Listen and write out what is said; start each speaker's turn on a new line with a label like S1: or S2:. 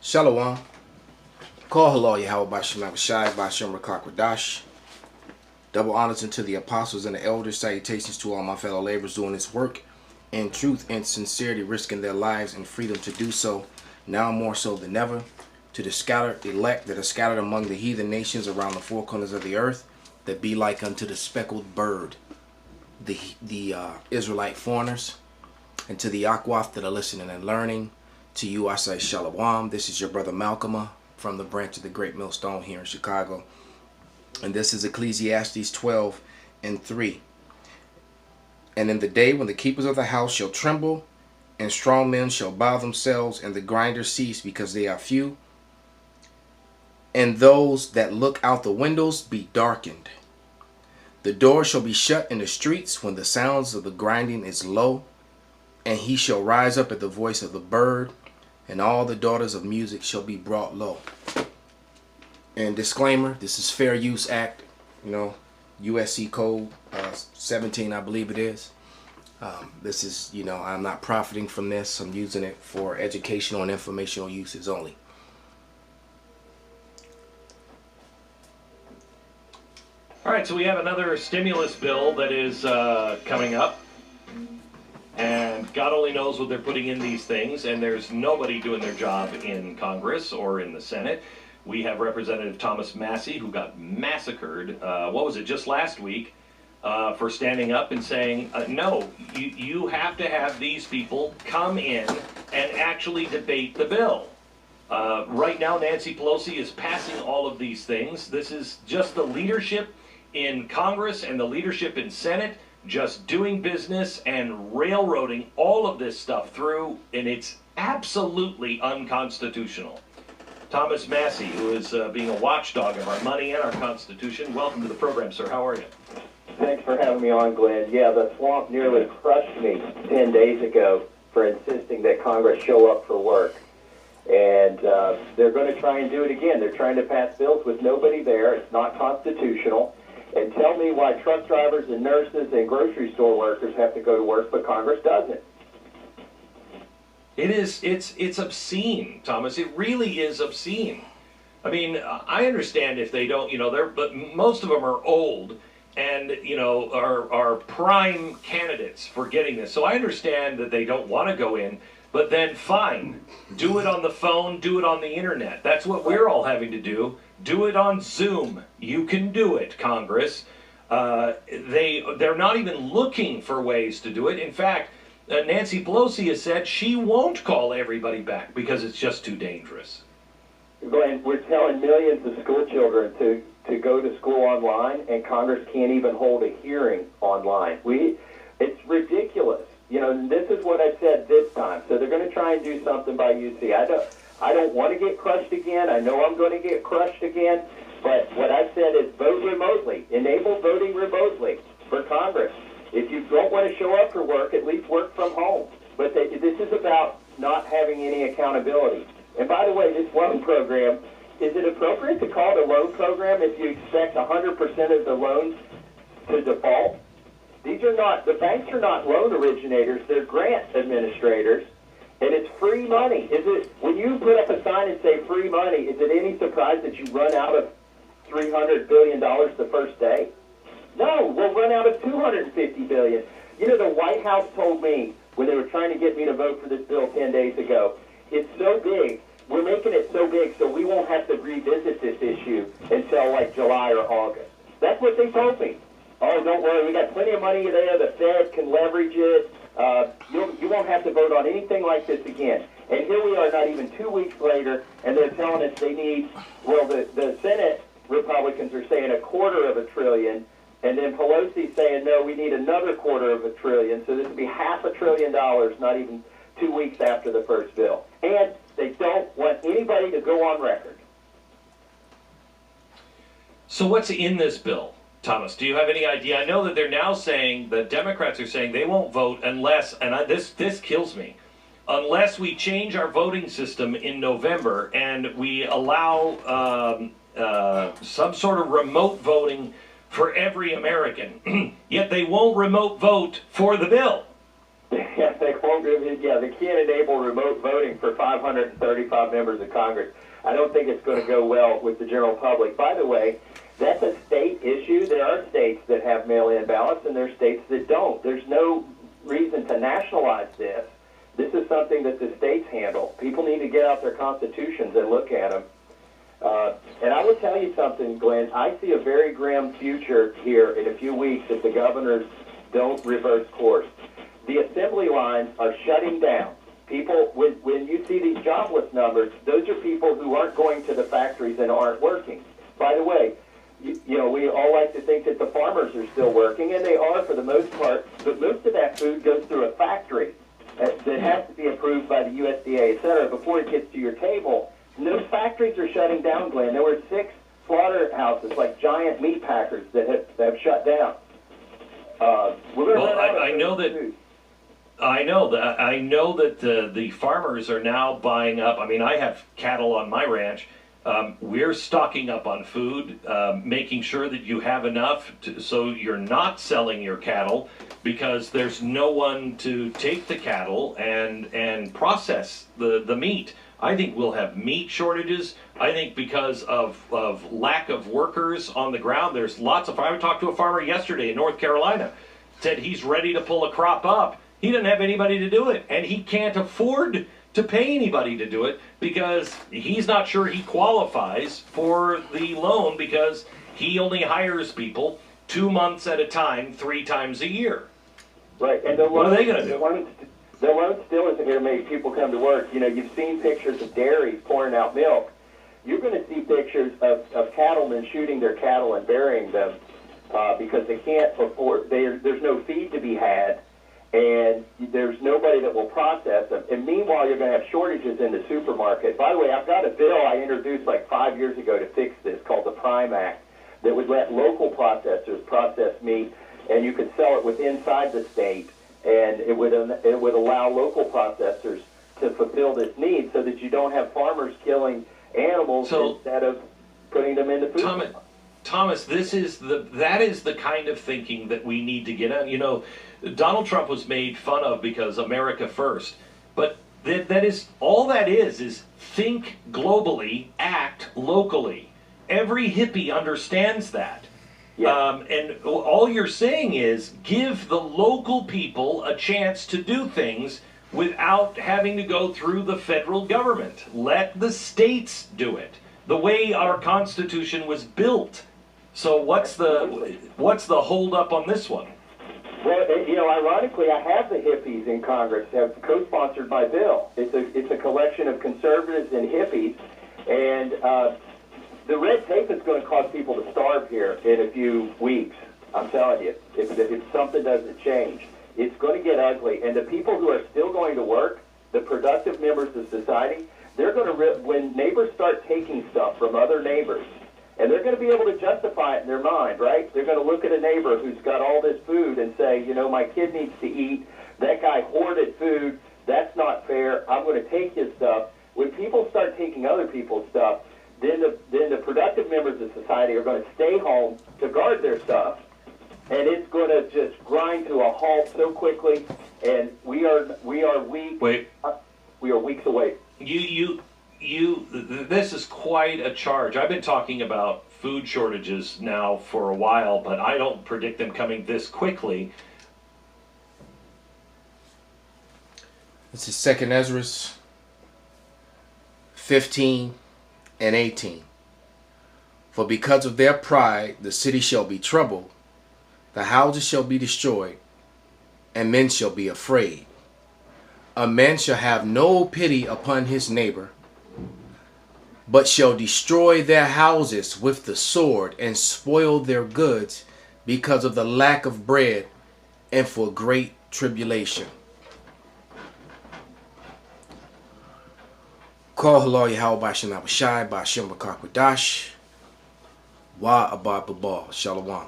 S1: Shalom. Call hello Yahweh Bashem Abishai Bashem Rakakwadash. Double honors unto the apostles and the elders. Salutations to all my fellow laborers doing this work in truth and sincerity, risking their lives and freedom to do so, now more so than ever. To the scattered elect that are scattered among the heathen nations around the four corners of the earth, that be like unto the speckled bird, the Israelite foreigners, and to the Akwaf that are listening and learning. To you I say Shalom. This is your brother Malcolm from the branch of the Great Millstone here in Chicago. And this is Ecclesiastes 12:3. And in the day when the keepers of the house shall tremble, and strong men shall bow themselves, and the grinders cease because they are few, and those that look out the windows be darkened. The door shall be shut in the streets when the sounds of the grinding is low, and he shall rise up at the voice of the bird, and all the daughters of music shall be brought low. And disclaimer, this is Fair Use Act, USC Code 17, I believe it is. This is, I'm not profiting from this. I'm using it for educational and informational uses only.
S2: All right, so we have another stimulus bill that is coming up. And God only knows what they're putting in these things, and there's nobody doing their job in Congress or in the Senate. We have Representative Thomas Massie, who got massacred, just last week, for standing up and saying, no, you have to have these people come in and actually debate the bill. Right now, Nancy Pelosi is passing all of these things. This is just the leadership in Congress and the leadership in Senate just doing business and railroading all of this stuff through, and it's absolutely unconstitutional. Thomas Massie, who is being a watchdog of our money and our Constitution, welcome to the program, sir. How are you?
S3: Thanks for having me on, Glenn. Yeah, the swamp nearly crushed me 10 days ago for insisting that Congress show up for work. And they're going to try and do it again. They're trying to pass bills with nobody there. It's not constitutional. And tell me why truck drivers and nurses and grocery store workers have to go to work, but Congress doesn't.
S2: It's obscene, Thomas. It really is obscene. I mean, I understand if they don't, but most of them are old and, are prime candidates for getting this. So I understand that they don't want to go in, but then fine. Do it on the phone, do it on the internet. That's what we're all having to do. Do it on Zoom. You can do it, Congress. They're not even looking for ways to do it. In fact, Nancy Pelosi has said she won't call everybody back because it's just too dangerous.
S3: Glenn, we're telling millions of school children to go to school online, and Congress can't even hold a hearing online. It's ridiculous. This is what I said this time. So they're going to try and do something by UC. I don't want to get crushed again. I know I'm going to get crushed again. But what I've said is vote remotely. Enable voting remotely for Congress. If you don't want to show up for work, at least work from home. But this is about not having any accountability. And by the way, this loan program, is it appropriate to call it a loan program if you expect 100% of the loans to default? The banks are not loan originators, they're grant administrators, and it's free money. When you put up a sign and say free money, is it any surprise that you run out of $300 billion the first day? No, we'll run out of $250 billion. The White House told me when they were trying to get me to vote for this bill 10 days ago, it's so big, we're making it so big so we won't have to revisit this issue until like July or August. That's what they told me. Oh, don't worry, we got plenty of money there, the Fed can leverage it, you won't have to vote on anything like this again. And here we are not even 2 weeks later, and they're telling us they need, the Senate Republicans are saying $250 billion, and then Pelosi saying, no, we need another $250 billion, so this would be $500 billion, not even 2 weeks after the first bill. And they don't want anybody to go on record.
S2: So what's in this bill? Thomas, do you have any idea? I know that they're now saying, the Democrats are saying they won't vote unless, and this kills me, unless we change our voting system in November and we allow some sort of remote voting for every American. Yet they won't remote vote for the bill.
S3: Yeah, they won't. Yeah, they can't enable remote voting for 535 members of Congress. I don't think it's going to go well with the general public. By the way, that's a state issue. There are states that have mail-in ballots, and there are states that don't. There's no reason to nationalize this. This is something that the states handle. People need to get out their constitutions and look at them. And I will tell you something, Glenn. I see a very grim future here in a few weeks if the governors don't reverse course. The assembly lines are shutting down. People, when you see these jobless numbers, those are people who aren't going to the factories and aren't working. By the way, you know, we all like to think that the farmers are still working, and they are for the most part, but most of that food goes through a factory that has to be approved by the USDA, et cetera, before it gets to your table. And those factories are shutting down, Glenn. There were 6 slaughterhouses, like giant meat packers, that have shut down.
S2: I know that. I know that the farmers are now buying up. I mean, I have cattle on my ranch. We're stocking up on food, making sure that you have enough so you're not selling your cattle, because there's no one to take the cattle and process the meat. I think we'll have meat shortages. I think because of lack of workers on the ground, there's lots of. I talked to a farmer yesterday in North Carolina, said he's ready to pull a crop up. He doesn't have anybody to do it, and he can't afford to pay anybody to do it because he's not sure he qualifies for the loan because he only hires people 2 months at a time, 3 times a year.
S3: Right, and
S2: what are they going to do?
S3: The loan still isn't going to make people come to work. You know, you've seen pictures of dairies pouring out milk. You're going to see pictures of cattlemen shooting their cattle and burying them because they can't afford. There's no feed to be had. And there's nobody that will process them. And meanwhile, you're going to have shortages in the supermarket. By the way, I've got a bill I introduced like 5 years ago to fix this called the Prime Act that would let local processors process meat, and you could sell it inside the state, and it would allow local processors to fulfill this need so that you don't have farmers killing animals instead of putting them in the food.
S2: Thomas, that is the kind of thinking that we need to get on. You know, Donald Trump was made fun of because America first, but that is all that is think globally, act locally. Every hippie understands that. Yeah. And all you're saying is give the local people a chance to do things without having to go through the federal government. Let the states do it the way our Constitution was built. So what's the hold up on this one?
S3: Well, you know, ironically, I have the hippies in Congress have co-sponsored my bill. It's a collection of conservatives and hippies, and the red tape is going to cause people to starve here in a few weeks. I'm telling you, if something doesn't change, it's going to get ugly. And the people who are still going to work, the productive members of society, they're going to when neighbors start taking stuff from other neighbors. And they're going to be able to justify it in their mind, right? They're going to look at a neighbor who's got all this food and say, you know, my kid needs to eat. That guy hoarded food. That's not fair. I'm going to take his stuff. When people start taking other people's stuff, then the productive members of society are going to stay home to guard their stuff. And it's going to just grind to a halt so quickly. And we are weak. We are weeks away.
S2: This is quite a charge. I've been talking about food shortages now for a while, but I don't predict them coming this quickly.
S1: This is 2 Ezra 15 and 18. For because of their pride, the city shall be troubled, the houses shall be destroyed, and men shall be afraid. A man shall have no pity upon his neighbor, but shall destroy their houses with the sword and spoil their goods because of the lack of bread and for great tribulation. Call halal Yahweh Bashim Abishai Bashim Rakakwadash Wa Abba Babal Shalom.